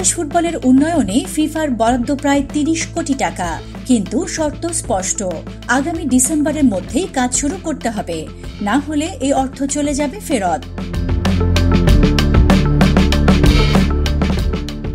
বাংলাদেশ ফুটবলের উন্নয়নে ফিফার বরাদ্দ প্রায় ৩০ কোটি টাকা, কিন্তু শর্ত স্পষ্ট, আগামী ডিসেম্বরের মধ্যেই কাজ শুরু করতে হবে, না হলে এই অর্থ চলে যাবে ফেরত।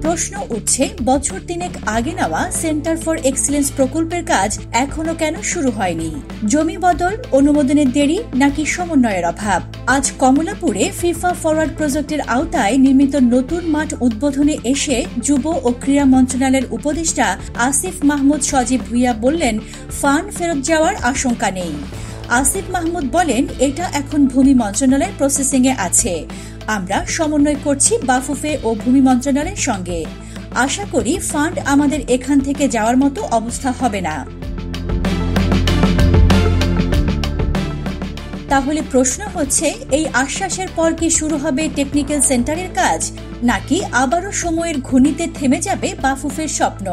প্রশ্ন উঠছে, বছর তিনেক আগে নেওয়া সেন্টার ফর এক্সিলেন্স প্রকল্পের কাজ এখনো কেন শুরু হয়নি? জমি বদল, অনুমোদনের দেরি, নাকি সমন্বয়ের অভাব? আজ কমলাপুরে ফিফা ফরওয়ার্ড প্রজেক্টের আওতায় নির্মিত নতুন মাঠ উদ্বোধনে এসে যুব ও ক্রীড়া মন্ত্রণালয়ের উপদেষ্টা আসিফ মাহমুদ সজীব ভুইয়া বললেন, ফান্ড ফেরত যাওয়ার আশঙ্কা নেই। আসিফ মাহমুদ বলেন, এটা এখন ভূমি মন্ত্রণালয়ের প্রসেসিংয়ে আছে। আমরা সমন্বয় করছি বাফুফে ও ভূমি মন্ত্রণালয়ের সঙ্গে। আশা করি ফান্ড আমাদের এখান থেকে যাওয়ার মতো অবস্থা হবে না। তাহলে প্রশ্ন হচ্ছে, এই আশ্বাসের পর কি শুরু হবে টেকনিক্যাল সেন্টারের কাজ, নাকি আবারও সময়ের ঘূর্ণিতে থেমে যাবে বাফুফের স্বপ্ন?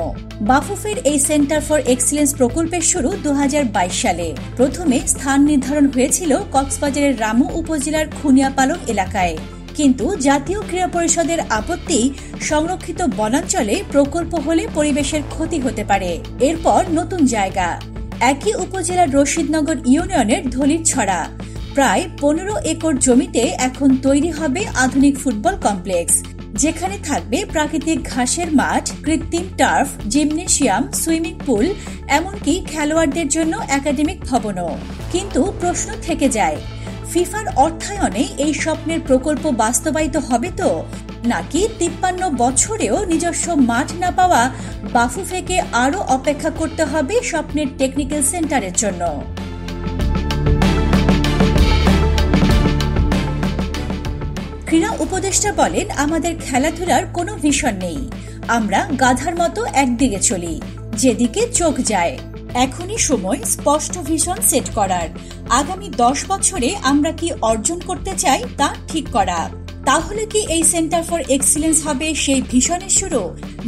বাফুফের এই সেন্টার ফর এক্সিলেন্স প্রকল্পের শুরু ২০২২ সালে। প্রথমে স্থান নির্ধারণ হয়েছিল কক্সবাজারের রামু উপজেলার খুনিয়াপালং এলাকায়, কিন্তু জাতীয় ক্রীড়া পরিষদের আপত্তি, সংরক্ষিত বনাঞ্চলে প্রকল্প হলে পরিবেশের ক্ষতি হতে পারে। এরপর নতুন জায়গা, একই উপজেলার রশিদনগর ইউনিয়নের ধলিরছড়া, প্রায় ১৫ একর জমিতে এখন তৈরি হবে আধুনিক ফুটবল কমপ্লেক্স, যেখানে থাকবে প্রাকৃতিক ঘাসের মাঠ, কৃত্রিম টার্ফ, জিমনেশিয়াম, সুইমিং পুল, এমনকি খেলোয়াড়দের জন্য একাডেমিক ভবনও। কিন্তু প্রশ্ন থেকে যায়, ফিফার অর্থায়নে এই স্বপ্নের প্রকল্প বাস্তবায়িত হবে তো, নাকি ৫৩ বছরেও নিজস্ব মাঠ না পাওয়া বাফুফেকে আরও অপেক্ষা করতে হবে স্বপ্নের টেকনিক্যাল সেন্টারের জন্য? ক্রীড়া উপদেষ্টা বলেন, আমাদের খেলাধুলার কোনো ভিশন নেই। আমরা গাধার মতো একদিকে চলি, যেদিকে চোখ যায়। এখনই সময় স্পষ্ট ভিশন সেট করার। আগামী ১০ বছরে আমরা কি অর্জন করতে চাই তা ঠিক করা। তাহলে কি এই সেন্টার ফর এক্সিলেন্স হবে সেই ভিশনের শুরু,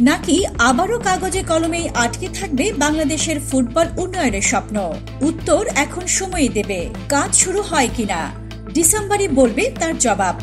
নাকি আবারও কাগজে কলমেই আটকে থাকবে বাংলাদেশের ফুটবল উন্নয়নের স্বপ্ন? উত্তর এখন সময়ই দেবে। কাজ শুরু হয় কিনা ডিসেম্বরই বলবে তার জবাব।